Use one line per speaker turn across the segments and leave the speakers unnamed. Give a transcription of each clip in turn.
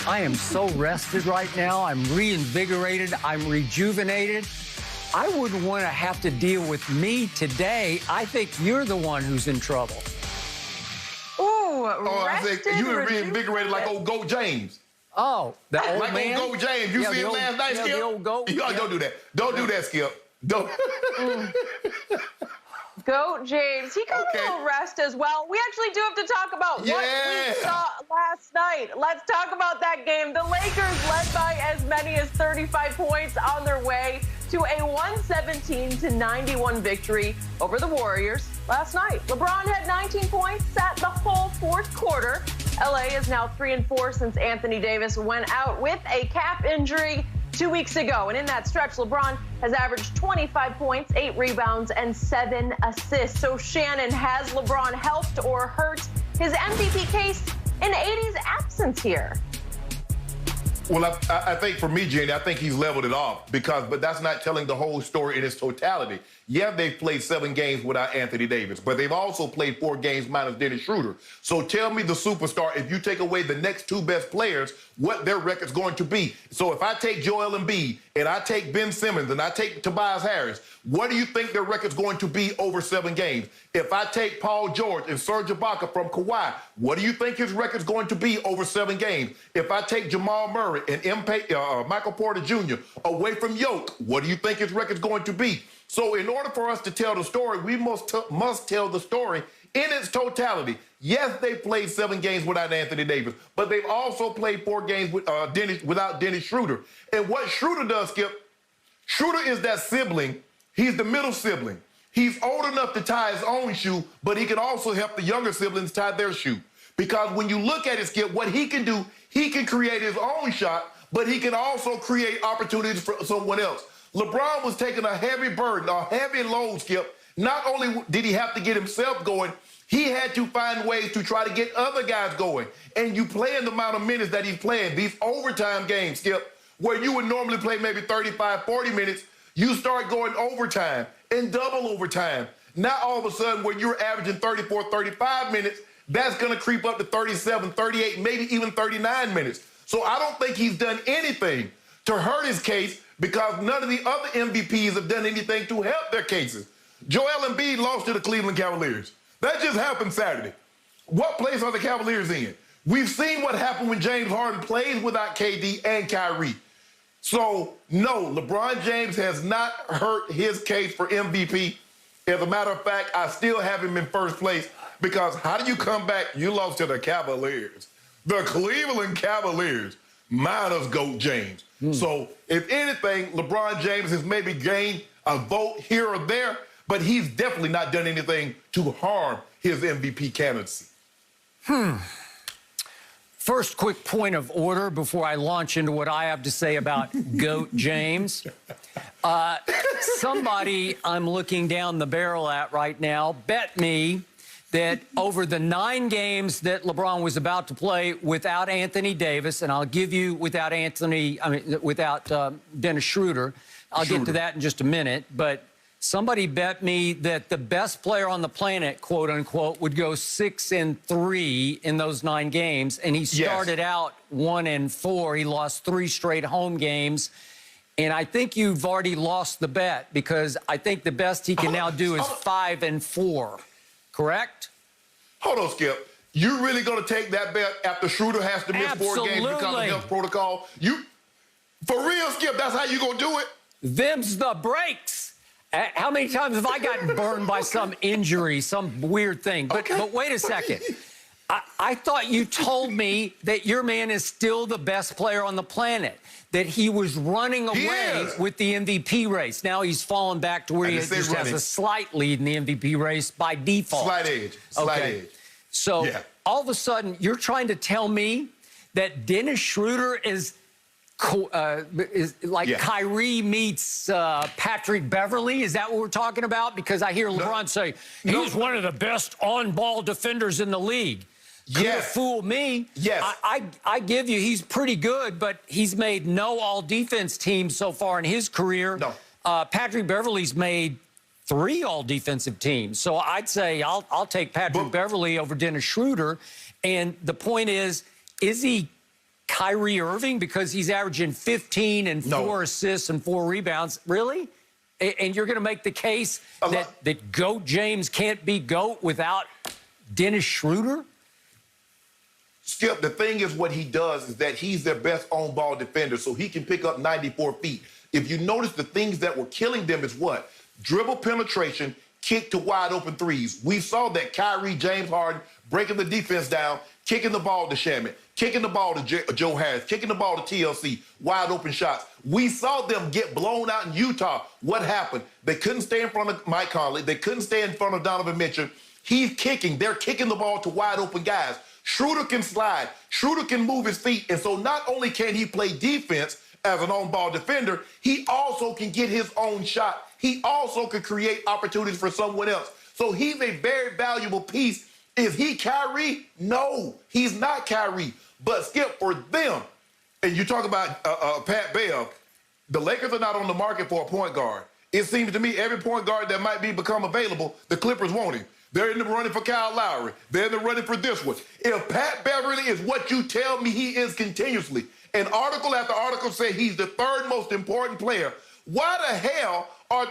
I am so rested right now. I'm reinvigorated. I'm rejuvenated. I wouldn't want to have to deal with me today. I think you're the one who's in trouble.
Ooh,
I think you were reinvigorated like old Goat James.
Oh, the old
like
man?
Old Goat James. You see him last night, Skip?
The old goat.
Don't do that. Don't do that, Skip. Don't.
Goat James, he got a little rest as well. We actually do have to talk about what we saw last night. Let's talk about that game. The Lakers led by as many as 35 points on their way to a 117-91 victory over the Warriors last night. LeBron had 19 points, sat the whole fourth quarter. LA is now 3-4 since Anthony Davis went out with a calf injury 2 weeks ago. And in that stretch, LeBron has averaged 25 points, 8 rebounds, and 7 assists. So Shannon, has LeBron helped or hurt his MVP case in AD's absence here?
Well, I think for me, Jenny, I think he's leveled it off but that's not telling the whole story in its totality. Yeah, they've played 7 games without Anthony Davis, but they've also played 4 games minus Dennis Schroeder. So tell me the superstar, if you take away the next 2 best players, what their record's going to be. So if I take Joel Embiid and I take Ben Simmons and I take Tobias Harris, what do you think their record's going to be over 7 games? If I take Paul George and Serge Ibaka from Kawhi, what do you think his record's going to be over 7 games? If I take Jamal Murray and Michael Porter Jr. away from Yoke, what do you think his record's going to be? So in order for us to tell the story, we must tell the story in its totality. Yes, they played 7 games without Anthony Davis, but they've also played 4 games without Dennis Schroeder. And what Schroeder does, Skip, Schroeder is that sibling. He's the middle sibling. He's old enough to tie his own shoe, but he can also help the younger siblings tie their shoe. Because when you look at it, Skip, what he can do, he can create his own shot, but he can also create opportunities for someone else. LeBron was taking a heavy burden, a heavy load, Skip. Not only did he have to get himself going, he had to find ways to try to get other guys going. And you play in the amount of minutes that he's playing, these overtime games, Skip, where you would normally play maybe 35, 40 minutes, you start going overtime and double overtime. Now, all of a sudden, when you're averaging 34, 35 minutes, that's going to creep up to 37, 38, maybe even 39 minutes. So I don't think he's done anything to hurt his case because none of the other MVPs have done anything to help their cases. Joel Embiid lost to the Cleveland Cavaliers. That just happened Saturday. What place are the Cavaliers in? We've seen what happened when James Harden plays without KD and Kyrie. So, no, LeBron James has not hurt his case for MVP. As a matter of fact, I still have him in first place because how do you come back? You lost to the Cavaliers. The Cleveland Cavaliers minus Goat James. So, if anything, LeBron James has maybe gained a vote here or there, but he's definitely not done anything to harm his MVP candidacy.
First quick point of order before I launch into what I have to say about Goat James. Somebody I'm looking down the barrel at right now bet me that over the 9 games that LeBron was about to play without Anthony Davis, and I'll give you without Dennis Schroeder. I'll get to that in just a minute, but somebody bet me that the best player on the planet, quote unquote, would go 6-3 in those 9 games. And he started out 1-4. He lost 3 straight home games. And I think you've already lost the bet because I think the best he can now do is 5-4. Correct?
Hold on, Skip. You really going to take that bet after Schroeder has to miss 4 games because of health protocol? For real, Skip, that's how you going to do it?
Them's the breaks. How many times have I gotten burned by some injury, some weird thing? But wait a second. I thought you told me that your man is still the best player on the planet, that he was running away with the MVP race. Now he's fallen back to where he just has a slight lead in the MVP race by default.
Slight edge. Slight edge.
So all of a sudden, you're trying to tell me that Dennis Schroeder is like Kyrie meets Patrick Beverly? Is that what we're talking about? Because I hear LeBron say he's one of the best on-ball defenders in the league. Couldn't fool me. I give you, he's pretty good, but he's made no all-defense teams so far in his career. Patrick Beverly's made 3 all-defensive teams. So I'd say I'll take Patrick Beverly over Dennis Schroeder. And the point is he Kyrie Irving because he's averaging 15 and 4 assists and 4 rebounds? Really? And you're going to make the case that GOAT James can't be GOAT without Dennis Schroeder?
Skip, the thing is what he does is that he's their best on-ball defender, so he can pick up 94 feet. If you notice, the things that were killing them is what? Dribble penetration, kick to wide-open threes. We saw that Kyrie, James Harden, breaking the defense down, kicking the ball to Shannon, kicking the ball to Joe Harris, kicking the ball to TLC, wide-open shots. We saw them get blown out in Utah. What happened? They couldn't stay in front of Mike Conley. They couldn't stay in front of Donovan Mitchell. He's kicking. They're kicking the ball to wide-open guys. Schroeder can slide. Schroeder can move his feet. And so not only can he play defense as an on-ball defender, he also can get his own shot. He also can create opportunities for someone else. So he's a very valuable piece. Is he Kyrie? No, he's not Kyrie. But, Skip, for them, and you talk about Pat Bev, the Lakers are not on the market for a point guard. It seems to me every point guard that might become available, the Clippers want him. They're in the running for Kyle Lowry. They're in the running for this one. If Pat Beverly is what you tell me he is continuously, and article after article say he's the third most important player, why the hell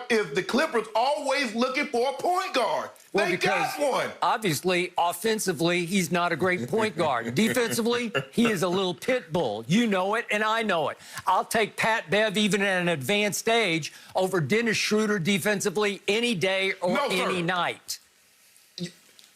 is the Clippers always looking for a point guard?
Well,
they got one.
Obviously, offensively, he's not a great point guard. Defensively, he is a little pit bull. You know it, and I know it. I'll take Pat Bev even at an advanced age over Dennis Schroeder defensively any day or any night.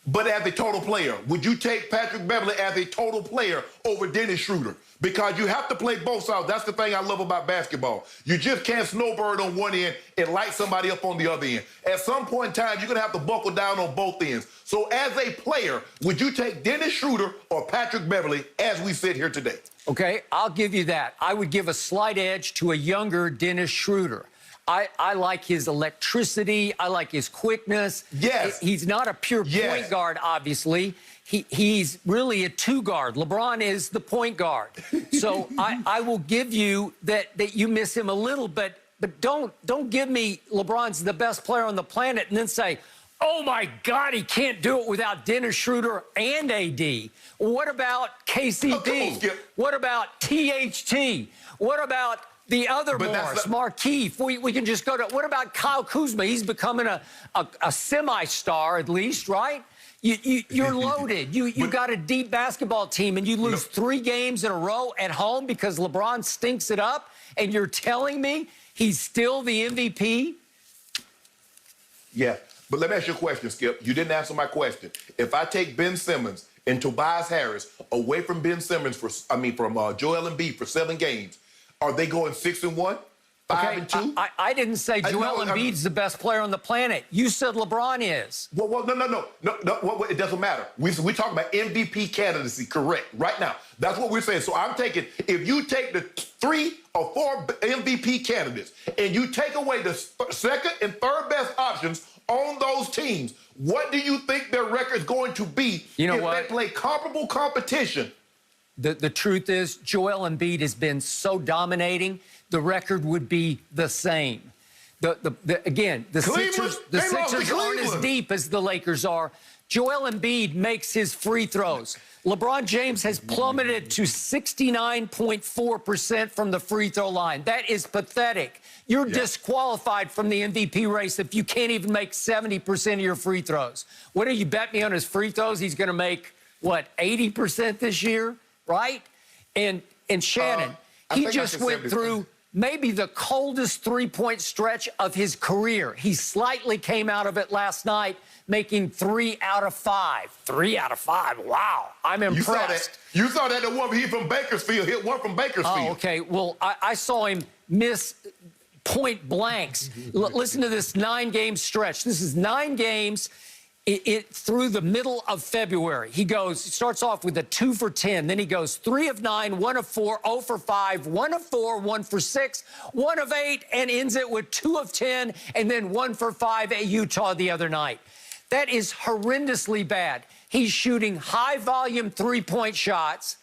But as a total player, would you take Patrick Beverly as a total player over Dennis Schroeder? Because you have to play both sides. That's the thing I love about basketball. You just can't snowbird on one end and light somebody up on the other end. At some point in time, you're going to have to buckle down on both ends. So as a player, would you take Dennis Schroeder or Patrick Beverly as we sit here today?
Okay, I'll give you that. I would give a slight edge to a younger Dennis Schroeder. I like his electricity. I like his quickness.
Yes.
He's not a pure point guard, obviously. He's really a two-guard. LeBron is the point guard. So I will give you that you miss him a little, but don't give me LeBron's the best player on the planet and then say, oh, my God, he can't do it without Dennis Schroeder and AD. What about KCP? What about THT? What about the other Morris, Markieff? We can just go to, what about Kyle Kuzma? He's becoming a semi-star at least, right? You're loaded. You got a deep basketball team, and you lose 3 games in a row at home because LeBron stinks it up, and you're telling me he's still the MVP?
Yeah, but let me ask you a question, Skip. You didn't answer my question. If I take Ben Simmons and Tobias Harris away from Ben Simmons from Joel Embiid for 7 games, are they going 6-1, 5-2?
I didn't say Joel Embiid's the best player on the planet. You said LeBron is.
Well, no. It doesn't matter. We talking about MVP candidacy, correct? Right now, that's what we're saying. So I'm taking, if you take the 3 or 4 MVP candidates and you take away the second and third best options on those teams, what do you think their record's going to be if they play comparable competition?
The truth is, Joel Embiid has been so dominating, the record would be the same. Again, the Sixers aren't as deep as the Lakers are. Joel Embiid makes his free throws. LeBron James has plummeted to 69.4% from the free throw line. That is pathetic. You're disqualified from the MVP race if you can't even make 70% of your free throws. What do you bet me on his free throws? He's going to make, what, 80% this year? Right? And Shannon, he just went through maybe the coldest three-point stretch of his career. He slightly came out of it last night, making 3 out of 5. 3 out of 5. Wow. I'm impressed.
You saw that the one he from Bakersfield hit one from Bakersfield.
Oh, okay. Well, I saw him miss point blanks. Listen to this 9-game stretch. This is 9 games. Through the middle of February. He starts off with a 2 for 10. Then he goes 3 of 9, 1 of 4, 0 for 5, 1 of 4, 1 for 6, 1 of 8, and ends it with 2 of 10, and then 1 for 5 at Utah the other night. That is horrendously bad. He's shooting high-volume three-point shots,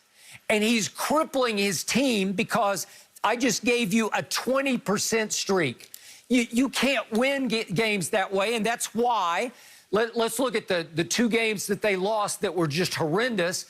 and he's crippling his team because I just gave you a 20% streak. You can't win games that way, and that's why. Let's look at the 2 games that they lost that were just horrendous.